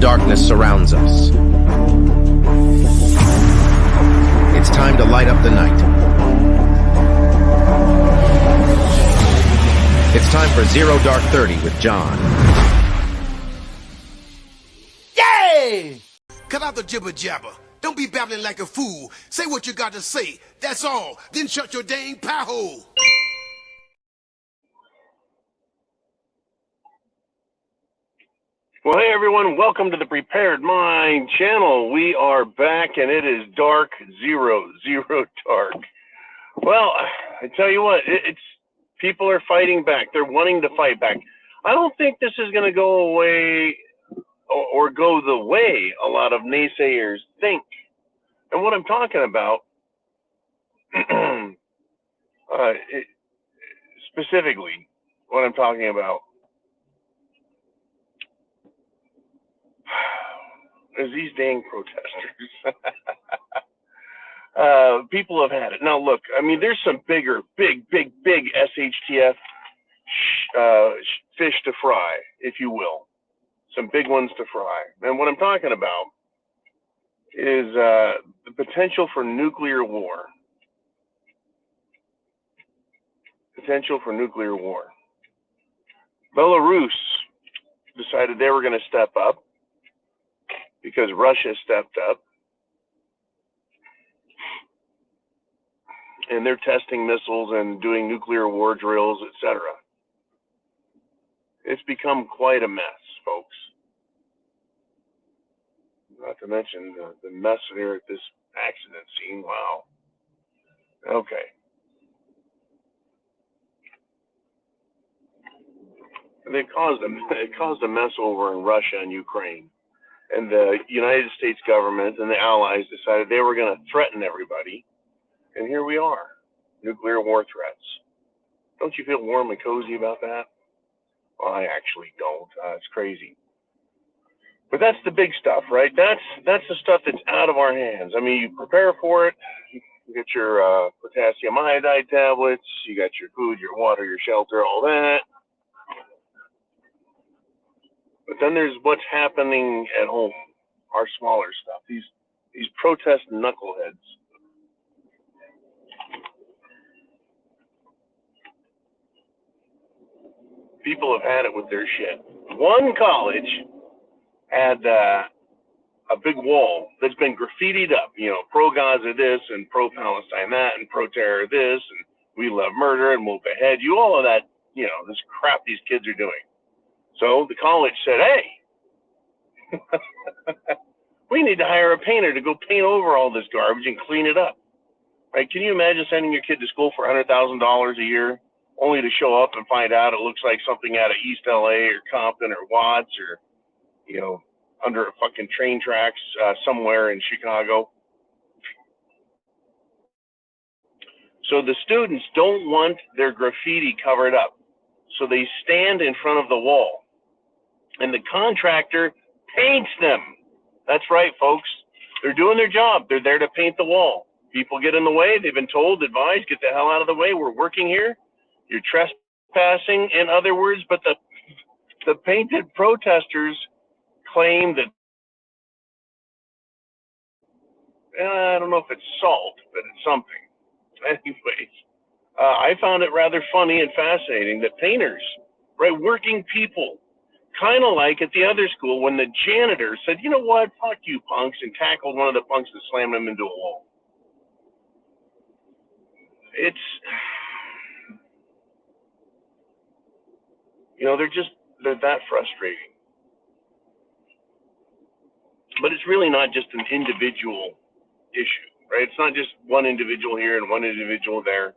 darkness surrounds us. It's time to light up the night. It's time for Zero Dark 30 with John. Yay! Cut out the jibber jabber. Don't be babbling like a fool. Say what you got to say. That's all. Then shut your dang pie hole. Well, hey everyone, welcome to the Prepared Mind channel. We are back and it is dark, zero dark. Well, I tell you what, it's people are fighting back. They're wanting to fight back. I don't think this is going to go away or go the way a lot of naysayers think. And what I'm talking about, specifically, what I'm talking about is these dang protesters. People have had it. Now, look, I mean, there's some big SHTF fish to fry, if you will. Some big ones to fry. And what I'm talking about is the potential for nuclear war. Potential for nuclear war. Belarus decided they were going to step up because Russia stepped up. And they're testing missiles and doing nuclear war drills, etc. It's become quite a mess, folks. Not to mention the mess here at this accident scene. Wow. Okay. It caused a mess over in Russia and Ukraine. And the United States government and the allies decided they were going to threaten everybody. And here we are, nuclear war threats. Don't you feel warm and cozy about that? Well, I actually don't. It's crazy. But that's the big stuff, right? That's the stuff that's out of our hands. I mean, you prepare for it. You get your potassium iodide tablets. You got your food, your water, your shelter, all that. But then there's what's happening at home, our smaller stuff. These protest knuckleheads. People have had it with their shit. One college had a big wall that's been graffitied up, you know, pro-Gaza this and pro-Palestine that and pro-terror this and we love murder and we'll behead you, all of that, you know, this crap these kids are doing. So the college said, hey, we need to hire a painter to go paint over all this garbage and clean it up. Right? Can you imagine sending your kid to school for $100,000 a year? Only to show up and find out it looks like something out of East LA or Compton or Watts or, you know, under fucking train tracks somewhere in Chicago. So the students don't want their graffiti covered up. So they stand in front of the wall and the contractor paints them. That's right, folks. They're doing their job. They're there to paint the wall. People get in the way. They've been told, advised, get the hell out of the way. We're working here. You're trespassing, in other words, but the painted protesters claim that, I don't know if it's salt, but it's something. Anyways, I found it rather funny and fascinating that painters, right, working people, kind of like at the other school when the janitor said, you know what, fuck you punks, and tackled one of the punks and slammed him into a wall. You know, they're that frustrating. But it's really not just an individual issue, right? It's not just one individual here and one individual there.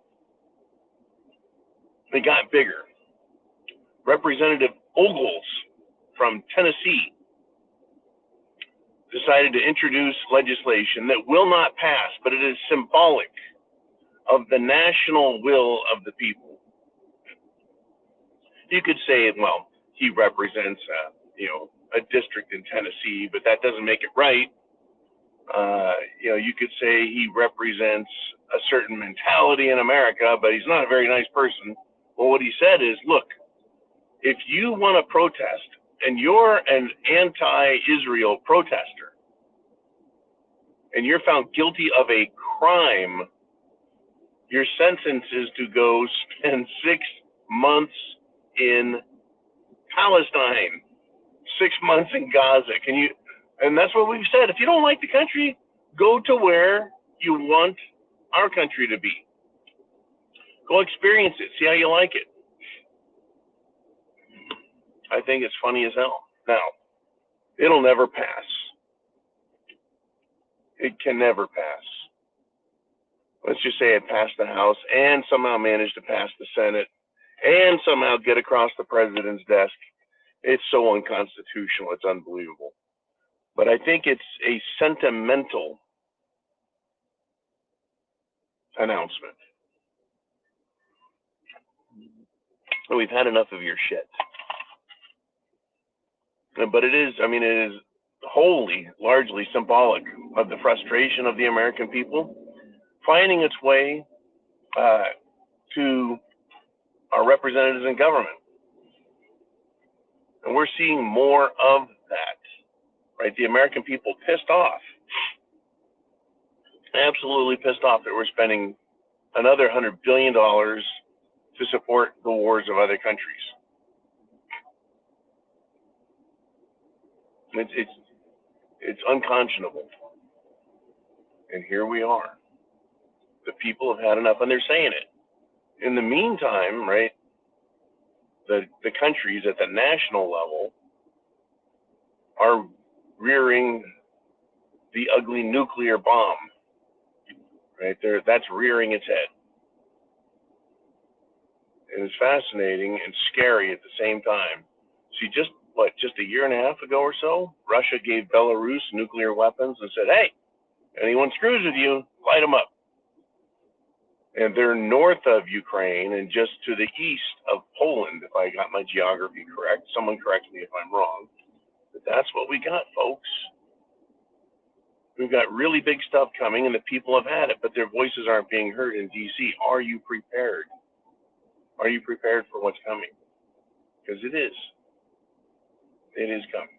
They got bigger. Representative Ogles from Tennessee decided to introduce legislation that will not pass, but it is symbolic of the national will of the people. You could say, well, he represents, a district in Tennessee, but that doesn't make it right. You could say he represents a certain mentality in America, but he's not a very nice person. Well, what he said is, look, if you want to protest and you're an anti-Israel protester, and you're found guilty of a crime, your sentence is to go spend 6 months in Palestine, 6 months in Gaza. And that's what we've said. If you don't like the country, go to where you want our country to be. Go experience it. See how you like it. I think it's funny as hell. Now, it'll never pass. It can never pass. Let's just say it passed the House and somehow managed to pass the Senate and somehow get across the president's desk. It's so unconstitutional. It's unbelievable. But I think it's a sentimental announcement. We've had enough of your shit. But it is wholly, largely symbolic of the frustration of the American people finding its way to our representatives in government. And we're seeing more of that, right? The American people pissed off, absolutely pissed off that we're spending another $100 billion to support the wars of other countries. It's unconscionable. And here we are. The people have had enough, and they're saying it. In the meantime, right, the countries at the national level are rearing the ugly nuclear bomb, right? That's rearing its head. And it's fascinating and scary at the same time. See, just a year and a half ago or so, Russia gave Belarus nuclear weapons and said, hey, anyone screws with you, light them up. And they're north of Ukraine and just to the east of Poland, if I got my geography correct. Someone correct me if I'm wrong. But that's what we got, folks. We've got really big stuff coming, and the people have had it, but their voices aren't being heard in D.C. Are you prepared? Are you prepared for what's coming? Because it is. It is coming.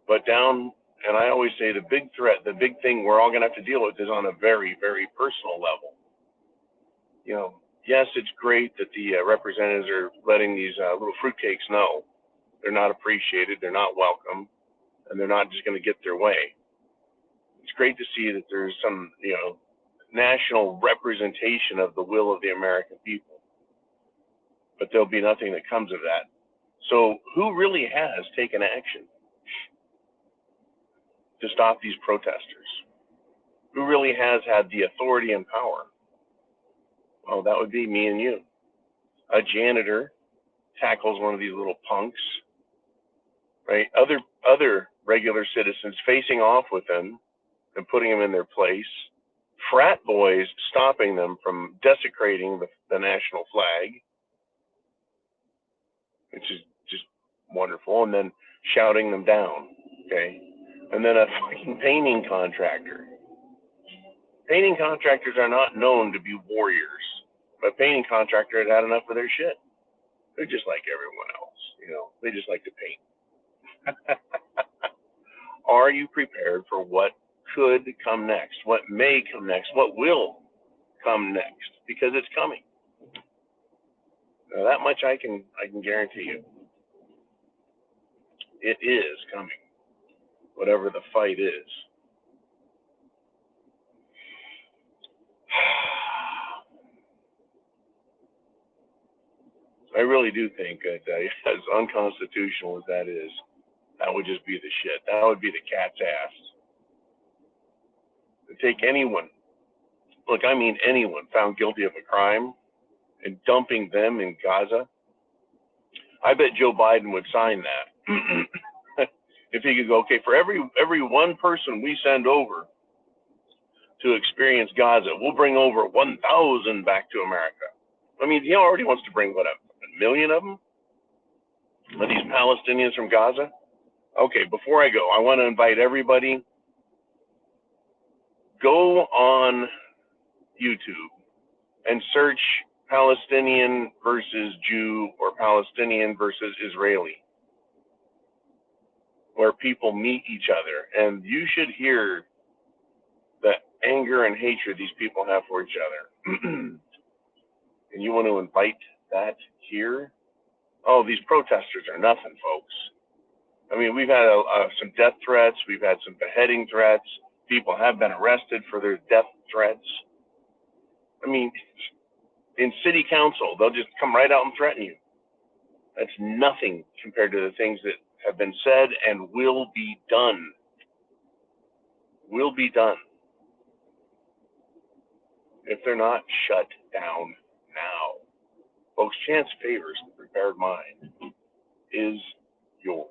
But down, and I always say the big threat, the big thing we're all going to have to deal with is on a very, very personal level. You know, yes, it's great that the representatives are letting these little fruitcakes know they're not appreciated, they're not welcome, and they're not just going to get their way. It's great to see that there's some, national representation of the will of the American people. But there'll be nothing that comes of that. So who really has taken action to stop these protesters? Who really has had the authority and power? Well, that would be me and you. A janitor tackles one of these little punks, right? Other regular citizens facing off with them and putting them in their place. Frat boys stopping them from desecrating the national flag, which is just wonderful, and then shouting them down, okay? And then a fucking painting contractor. Painting contractors are not known to be warriors, but painting contractor had enough of their shit. They're just like everyone else, they just like to paint. Are you prepared for what could come next, what may come next, what will come next? Because it's coming. Now, that much I can guarantee you. It is coming, whatever the fight is. I really do think that as unconstitutional as that is, that would just be the shit. That would be the cat's ass. To take anyone, anyone found guilty of a crime and dumping them in Gaza, I bet Joe Biden would sign that. If he could go, okay, for every one person we send over to experience Gaza, we'll bring over 1,000 back to America. I mean, he already wants to bring, 1 million of them? Of these Palestinians from Gaza? Okay, before I go, I want to invite everybody, go on YouTube and search Palestinian versus Jew or Palestinian versus Israeli, where people meet each other. And you should hear the anger and hatred these people have for each other. And you want to invite that here? Oh, these protesters are nothing, folks. I mean, we've had some death threats. We've had some beheading threats. People have been arrested for their death threats. I mean, in city council, they'll just come right out and threaten you. That's nothing compared to the things that have been said and will be done. Will be done. If they're not shut down now. Folks, chance favors the prepared mind is yours.